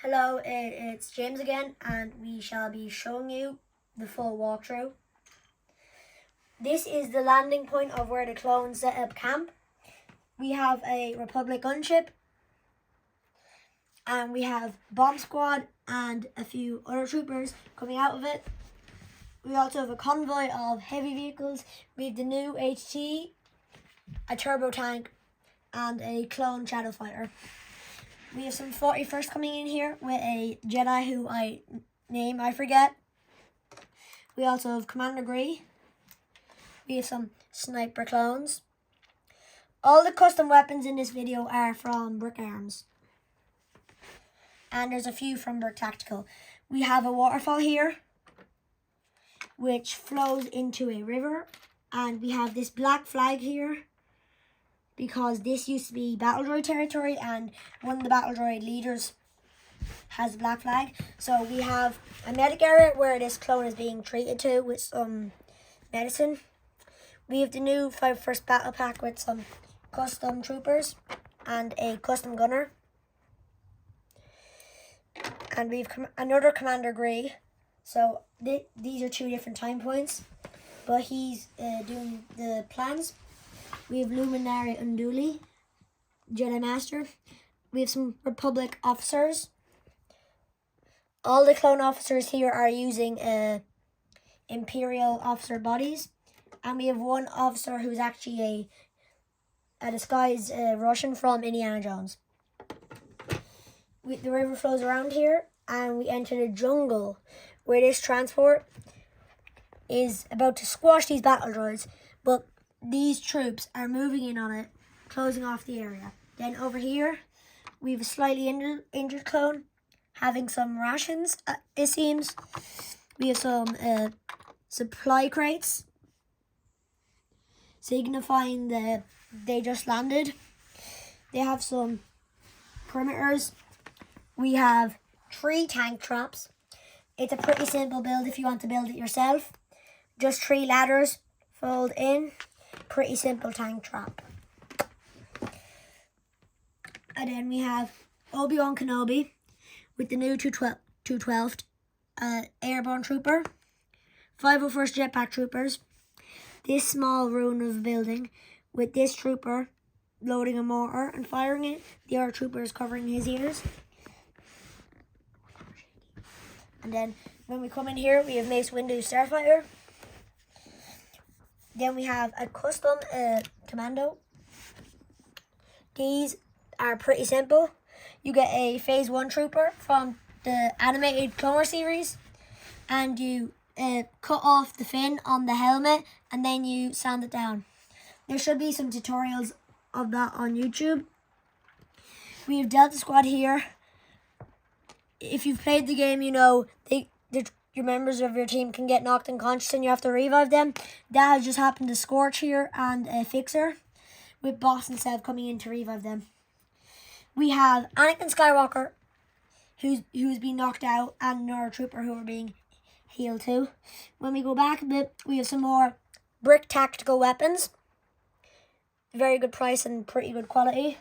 Hello, it's James again, and we shall be showing you the full walkthrough. This is the landing point of where the clones set up camp. We have a Republic gunship, and we have bomb squad and a few other troopers coming out of it. We also have a convoy of heavy vehicles. We have the new HT, a turbo tank, and a clone shadow fighter. We have some 41st coming in here with a Jedi who I forget. We also have Commander Gree. We have some sniper clones. All the custom weapons in this video are from Brick Arms. And there's a few from Brick Tactical. We have a waterfall here, which flows into a river. And we have this black flag here, because this used to be Battle Droid territory, and one of the Battle Droid leaders has a black flag. So we have a medic area where this clone is being treated to with some medicine. We have the new 51st Battle Pack with some custom troopers and a custom gunner. And we have another Commander Grey. So these are two different time points, but he's doing the plans. We have Luminary Unduli, Jedi Master. We have some Republic officers. All the clone officers here are using Imperial officer bodies. And we have one officer who's actually a disguised Russian from Indiana Jones. The river flows around here, and we enter the jungle, where this transport is about to squash these battle droids, but these troops are moving in on it, closing off the area. Then over here, we have a slightly injured clone, having some rations, it seems. We have some supply crates, signifying that they just landed. They have some perimeters. We have 3 tank traps. It's a pretty simple build if you want to build it yourself. Just 3 ladders, fold in. Pretty simple tank trap. And then we have Obi-Wan Kenobi with the new 212th airborne trooper, 501st jetpack troopers, this small ruin of a building with this trooper loading a mortar and firing it, the other trooper is covering his ears. And then when we come in here, we have Mace Windu Starfighter. Then we have a custom commando. These are pretty simple. You get a Phase 1 trooper from the animated Clone Wars series, and you cut off the fin on the helmet, and then you sand it down. There should be some tutorials of that on YouTube. We have Delta Squad here. If you've played the game, you know your members of your team can get knocked unconscious and you have to revive them. That has just happened to Scorch here and a Fixer, with Boss and Sev coming in to revive them. We have Anakin Skywalker, who's been knocked out, and another trooper who are being healed too. When we go back a bit, we have some more Brick Tactical weapons. Very good price and pretty good quality.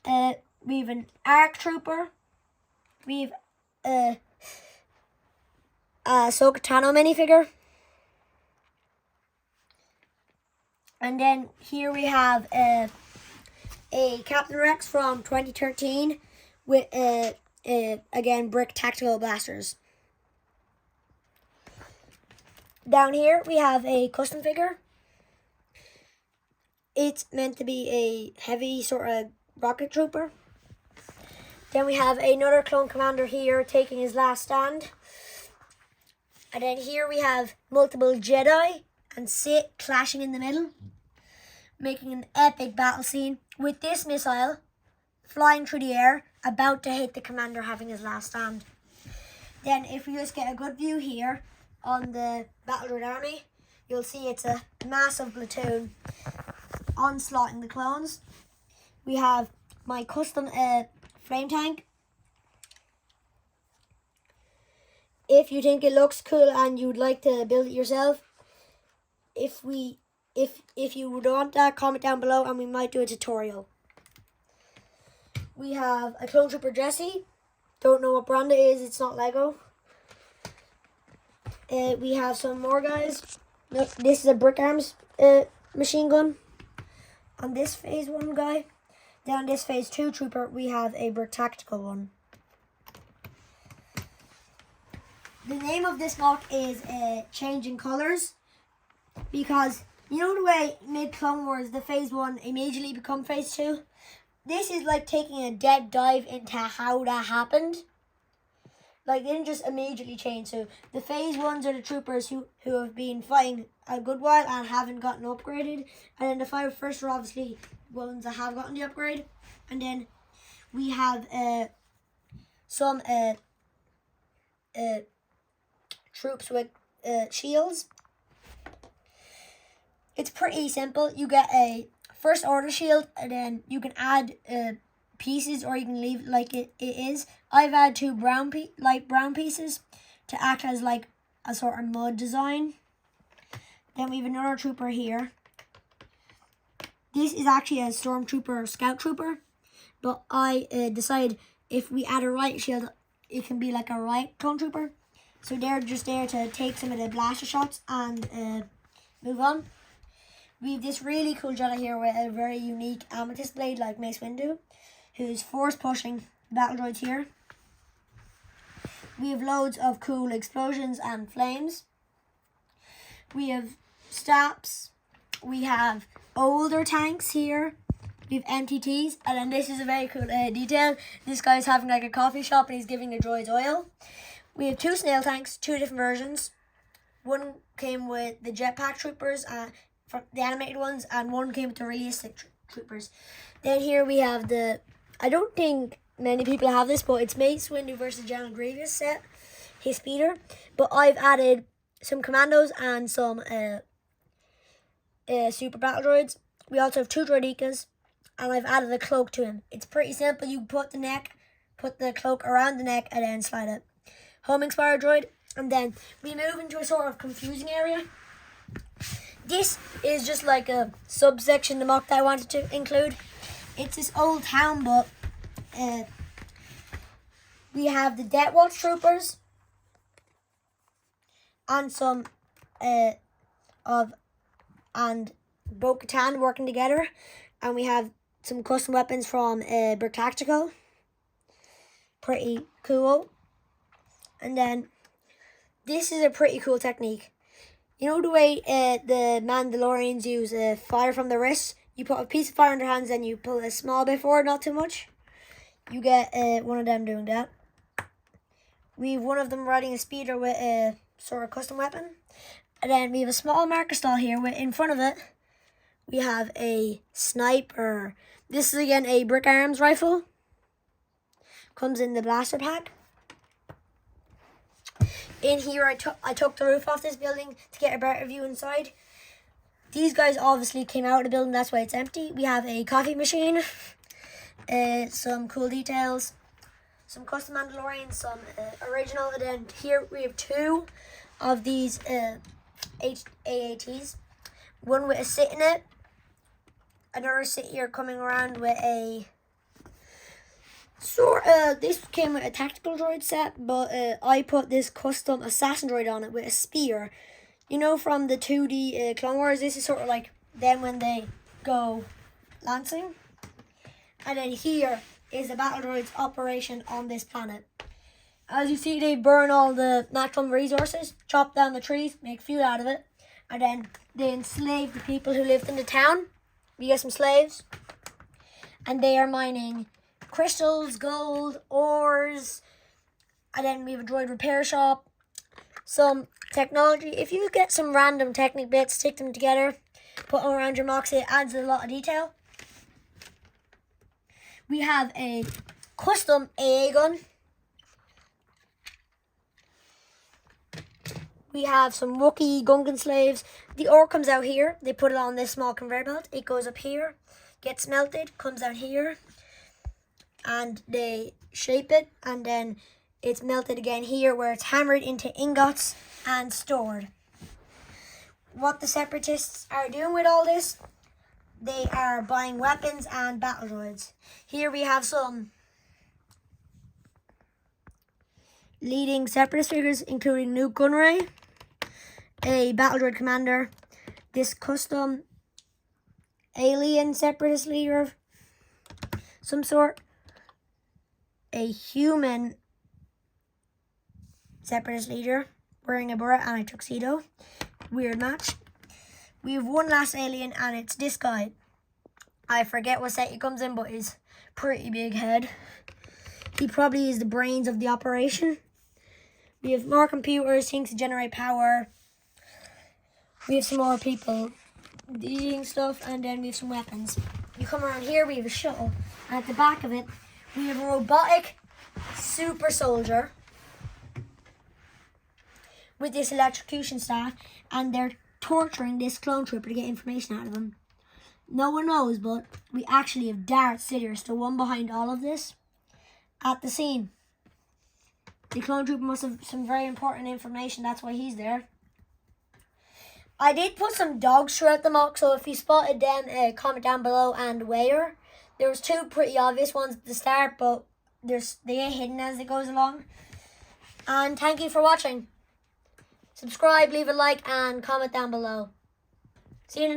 We have an ARC trooper. We have a Ahsoka Tano minifigure. And then here we have a Captain Rex from 2013 with again Brick Tactical blasters. Down here we have a custom figure. It's meant to be a heavy sort of rocket trooper. Then we have another clone commander here taking his last stand. And then here we have multiple Jedi and Sith clashing in the middle, making an epic battle scene with this missile flying through the air, about to hit the commander having his last stand. Then if we just get a good view here on the Battle Droid army, you'll see it's a massive platoon onslaughting the clones. We have my custom flame tank. If you think it looks cool and you'd like to build it yourself, if you would want that, comment down below and we might do a tutorial. We have a Clone Trooper Jesse Don't know what brand it is. It's not Lego. We have some more guys. Look, this is a Brick Arms machine gun. On this phase 1 guy. Then on this phase 2 trooper, we have a Brick Tactical one. The name of this MOC is Changing Colors, because you know the way mid Clone Wars the phase 1 immediately become phase 2? This is like taking a deep dive into how that happened. Like, they didn't just immediately change. So the phase 1s are the troopers who have been fighting a good while and haven't gotten upgraded. And then the first are obviously ones that have gotten the upgrade. And then we have some troops with shields. It's pretty simple. You get a first order shield, and then you can add pieces, or you can leave it like it is. I've added 2 light brown pieces to act as like a sort of mud design. Then we have another trooper here. This is actually a stormtrooper scout trooper, but I decided if we add a riot shield, it can be like a riot clone trooper. So they're just there to take some of the blaster shots and move on. We have this really cool Jedi here with a very unique amethyst blade like Mace Windu, who's force pushing the battle droids here. We have loads of cool explosions and flames. We have staps. We have older tanks here. We have MTTs, and then this is a very cool detail. This guy's having like a coffee shop and he's giving the droids oil. We have 2 snail tanks, 2 different versions. One came with the jetpack troopers, from the animated ones, and one came with the realistic troopers. Then here we have I don't think many people have this, but it's Mace Windu versus General Grievous set, his speeder. But I've added some commandos and some super battle droids. We also have 2 droidicas, and I've added a cloak to him. It's pretty simple. You put the cloak around the neck, and then slide it. Homing Spire droid, and then we move into a sort of confusing area. This is just like a subsection of the MOC that I wanted to include. It's this old town, but we have the Death Watch troopers and some and Bo-Katan working together, and we have some custom weapons from Brick Tactical. Pretty cool. And then this is a pretty cool technique. You know the way the Mandalorians use fire from the wrist? You put a piece of fire in their hands and you pull a small bit forward, not too much. You get one of them doing that. We have one of them riding a speeder with a sort of custom weapon. And then we have a small marker stall here with, in front of it, we have a sniper. This is again a Brick Arms rifle. Comes in the blaster pack. In here, I took the roof off this building to get a better view inside. These guys obviously came out of the building, that's why it's empty. We have a coffee machine, some cool details, some custom Mandalorians, some original, and then here we have 2 of these AATs. One with a sit in it, another sit here coming around with a this came with a tactical droid set, but I put this custom assassin droid on it with a spear. You know, from the 2D Clone Wars, this is sort of like them when they go lancing. And then here is the battle droid's operation on this planet. As you see, they burn all the natural resources, chop down the trees, make fuel out of it, and then they enslave the people who lived in the town. We get some slaves, and they are mining crystals, gold, ores, and then we have a droid repair shop, some technology. If you get some random Technic bits, stick them together, put them around your MOCs, it adds a lot of detail. We have a custom AA gun. We have some Wookiee Gungan slaves. The ore comes out here. They put it on this small conveyor belt. It goes up here, gets melted, comes out here, and they shape it, and then it's melted again here where it's hammered into ingots and stored. What the Separatists are doing with all this, they are buying weapons and battle droids. Here we have some leading separatist figures, including Nuke Gunray, a battle droid commander, this custom alien separatist leader of some sort, a human separatist leader wearing a beret and a tuxedo. Weird match. We have one last alien, and it's this guy. I forget what set he comes in, but he's pretty big head. He probably is the brains of the operation. We have more computers, things to generate power. We have some more people eating stuff, and then we have some weapons. You come around here, we have a shuttle, and at the back of it, we have a robotic super soldier with this electrocution staff, and they're torturing this clone trooper to get information out of him. No one knows, but we actually have Darth Sidious, the one behind all of this, at the scene. The clone trooper must have some very important information, that's why he's there. I did put some dogs throughout the MOC, so if you spotted them, comment down below and where. There was two pretty obvious ones at the start, but they get hidden as it goes along. And thank you for watching. Subscribe, leave a like, and comment down below. See you in